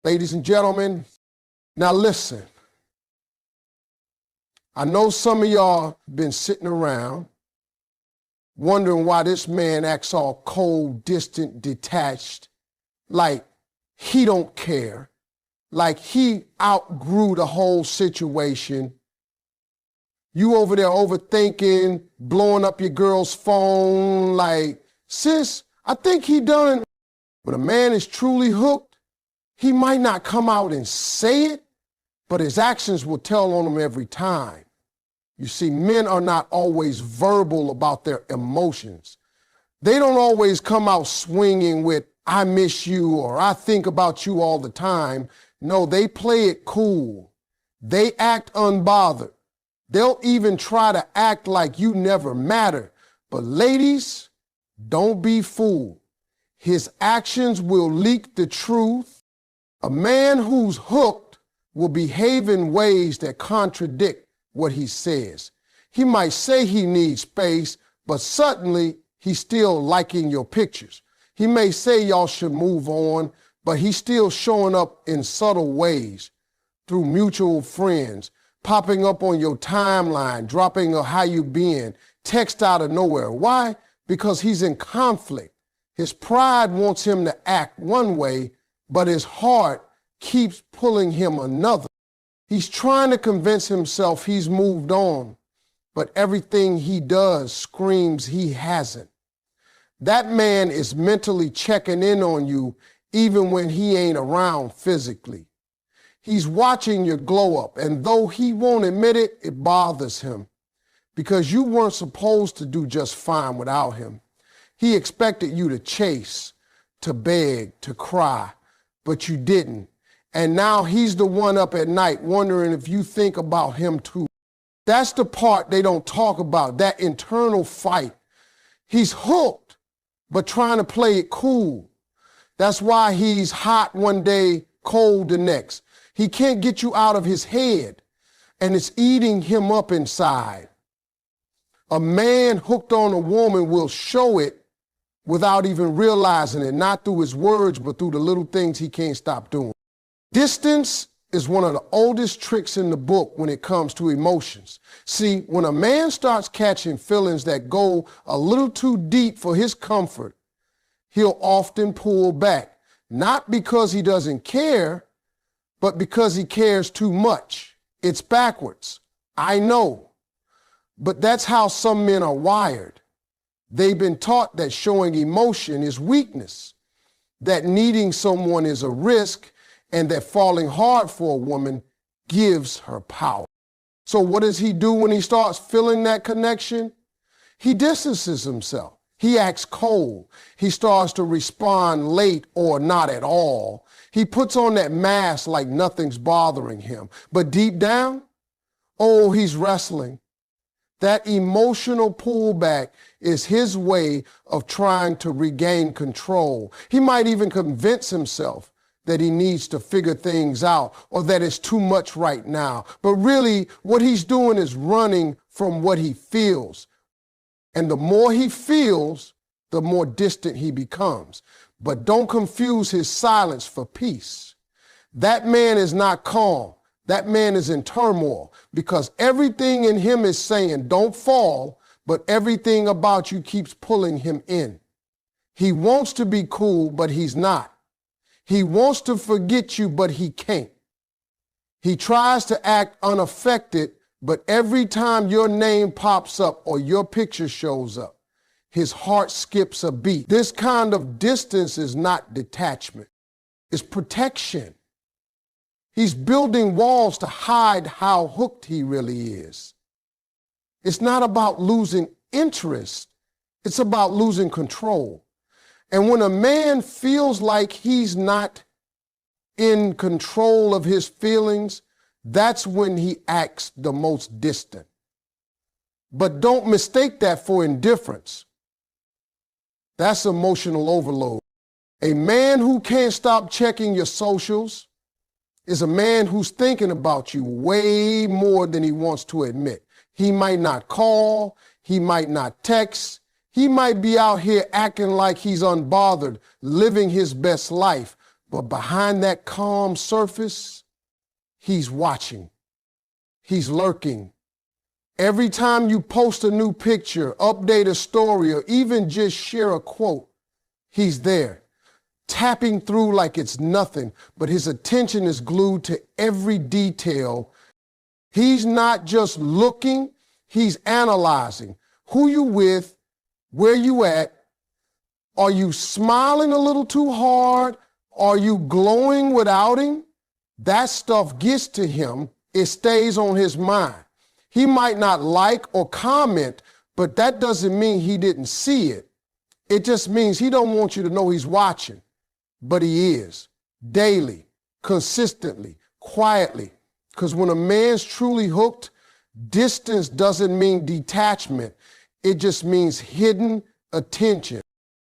Ladies and gentlemen, now listen. I know some of y'all been sitting around wondering why this man acts all cold, distant, detached, like he don't care, like he outgrew the whole situation. You over there overthinking, blowing up your girl's phone, like, sis, I think he done. When a man is truly hooked, he might not come out and say it, but his actions will tell on him every time. You see, men are not always verbal about their emotions. They don't always come out swinging with, I miss you, or I think about you all the time. No, they play it cool. They act unbothered. They'll even try to act like you never matter. But ladies, don't be fooled. His actions will leak the truth. A man who's hooked will behave in ways that contradict what he says. He might say he needs space, but suddenly he's still liking your pictures. He may say y'all should move on, but he's still showing up in subtle ways through mutual friends, popping up on your timeline, dropping a how you been, text out of nowhere. Why? Because he's in conflict. His pride wants him to act one way, but his heart keeps pulling him another. He's trying to convince himself he's moved on, but everything he does screams he hasn't. That man is mentally checking in on you even when he ain't around physically. He's watching your glow up, and though he won't admit it, it bothers him because you weren't supposed to do just fine without him. He expected you to chase, to beg, to cry, but you didn't. And now he's the one up at night wondering if you think about him too. That's the part they don't talk about, that internal fight. He's hooked, but trying to play it cool. That's why he's hot one day, cold the next. He can't get you out of his head, and it's eating him up inside. A man hooked on a woman will show it without even realizing it, not through his words, but through the little things he can't stop doing. Distance is one of the oldest tricks in the book when it comes to emotions. See, when a man starts catching feelings that go a little too deep for his comfort, he'll often pull back, not because he doesn't care, but because he cares too much. It's backwards. I know. But that's how some men are wired. They've been taught that showing emotion is weakness, that needing someone is a risk, and that falling hard for a woman gives her power. So what does he do when he starts feeling that connection? He distances himself. He acts cold. He starts to respond late or not at all. He puts on that mask like nothing's bothering him. But deep down, oh, he's wrestling. That emotional pullback is his way of trying to regain control. He might even convince himself that he needs to figure things out or that it's too much right now. But really, what he's doing is running from what he feels. And the more he feels, the more distant he becomes. But don't confuse his silence for peace. That man is not calm. That man is in turmoil because everything in him is saying, don't fall, but everything about you keeps pulling him in. He wants to be cool, but he's not. He wants to forget you, but he can't. He tries to act unaffected, but every time your name pops up or your picture shows up, his heart skips a beat. This kind of distance is not detachment. It's protection. He's building walls to hide how hooked he really is. It's not about losing interest. It's about losing control. And when a man feels like he's not in control of his feelings, that's when he acts the most distant. But don't mistake that for indifference. That's emotional overload. A man who can't stop checking your socials is a man who's thinking about you way more than he wants to admit. He might not call, he might not text, he might be out here acting like he's unbothered, living his best life, But behind that calm surface, he's watching. He's lurking. Every time you post a new picture, update a story, or even just share a quote, he's there, tapping through like it's nothing, but his attention is glued to every detail. He's not just looking, he's analyzing. Who you with, where you at, are you smiling a little too hard? Are you glowing without him? That stuff gets to him. It stays on his mind. He might not like or comment, but that doesn't mean he didn't see it. It just means he don't want you to know he's watching, but he is, daily, consistently, quietly. Because when a man's truly hooked, distance doesn't mean detachment. It just means hidden attention.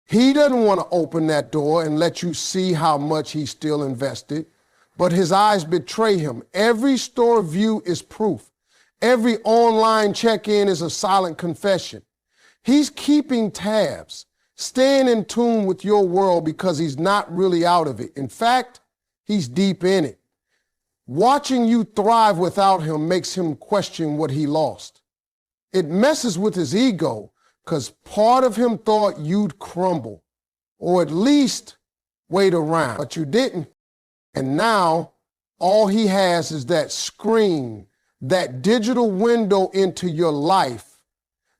He doesn't want to open that door and let you see how much he's still invested, but his eyes betray him. Every store view is proof. Every online check-in is a silent confession. He's keeping tabs, staying in tune with your world because he's not really out of it. In fact, he's deep in it. Watching you thrive without him makes him question what he lost. It messes with his ego because part of him thought you'd crumble, or at least wait around, but you didn't. And now all he has is that screen, that digital window into your life.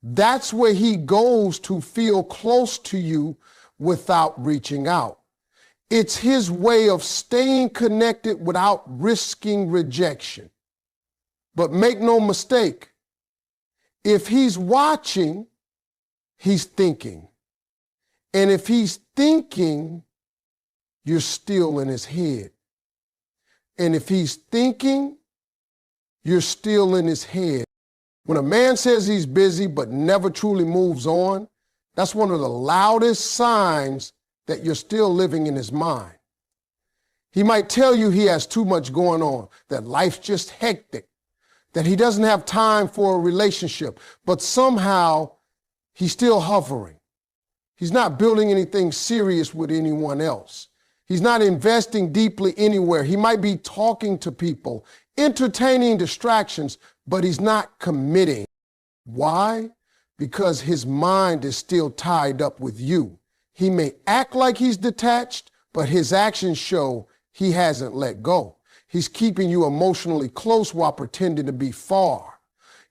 That's where he goes to feel close to you without reaching out. It's his way of staying connected without risking rejection. But make no mistake, if he's watching, he's thinking. And if he's thinking, you're still in his head. And if he's thinking, you're still in his head. When a man says he's busy but never truly moves on, that's one of the loudest signs that you're still living in his mind. He might tell you he has too much going on, that life's just hectic, that he doesn't have time for a relationship, but somehow he's still hovering. He's not building anything serious with anyone else. He's not investing deeply anywhere. He might be talking to people, entertaining distractions, but he's not committing. Why? Because his mind is still tied up with you. He may act like he's detached, but his actions show he hasn't let go. He's keeping you emotionally close while pretending to be far.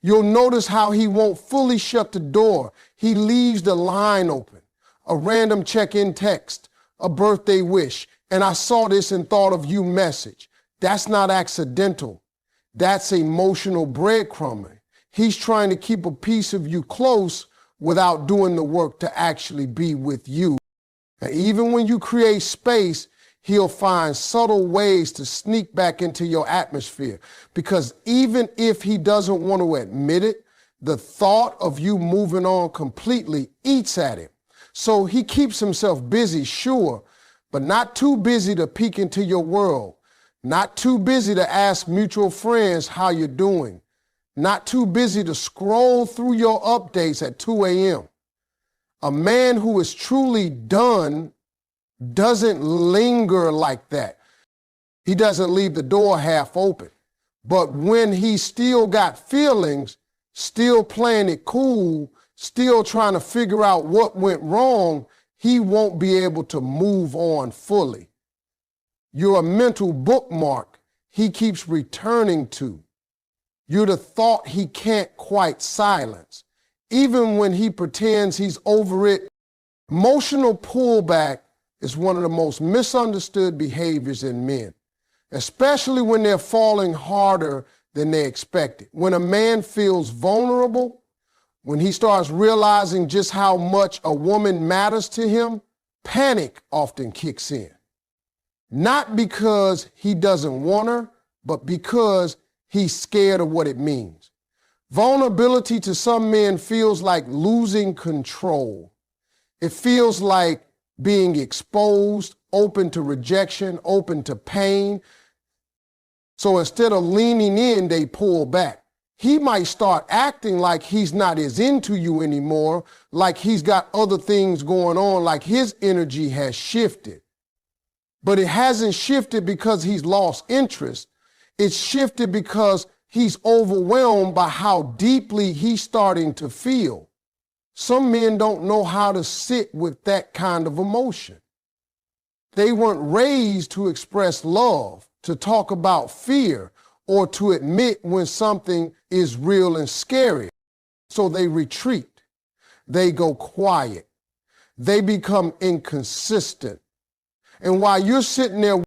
You'll notice how he won't fully shut the door. He leaves the line open. A random check-in text, a birthday wish, and I saw this and thought of you message. That's not accidental. That's emotional breadcrumbing. He's trying to keep a piece of you close without doing the work to actually be with you. And even when you create space, he'll find subtle ways to sneak back into your atmosphere. Because even if he doesn't want to admit it, the thought of you moving on completely eats at him. So he keeps himself busy, sure, but not too busy to peek into your world. Not too busy to ask mutual friends how you're doing. Not too busy to scroll through your updates at 2 a.m. A man who is truly done doesn't linger like that. He doesn't leave the door half open. But when he's still got feelings, still playing it cool, still trying to figure out what went wrong, he won't be able to move on fully. You're a mental bookmark he keeps returning to. You're the thought he can't quite silence. Even when he pretends he's over it, emotional pullback is one of the most misunderstood behaviors in men, especially when they're falling harder than they expected. When a man feels vulnerable, when he starts realizing just how much a woman matters to him, panic often kicks in. Not because he doesn't want her, but because he's scared of what it means. Vulnerability to some men feels like losing control. It feels like being exposed, open to rejection, open to pain. So instead of leaning in, they pull back. He might start acting like he's not as into you anymore, like he's got other things going on, like his energy has shifted. But it hasn't shifted because he's lost interest. It's shifted because he's overwhelmed by how deeply he's starting to feel. Some men don't know how to sit with that kind of emotion. They weren't raised to express love, to talk about fear, or to admit when something is real and scary. So they retreat. They go quiet. They become inconsistent. And while you're sitting there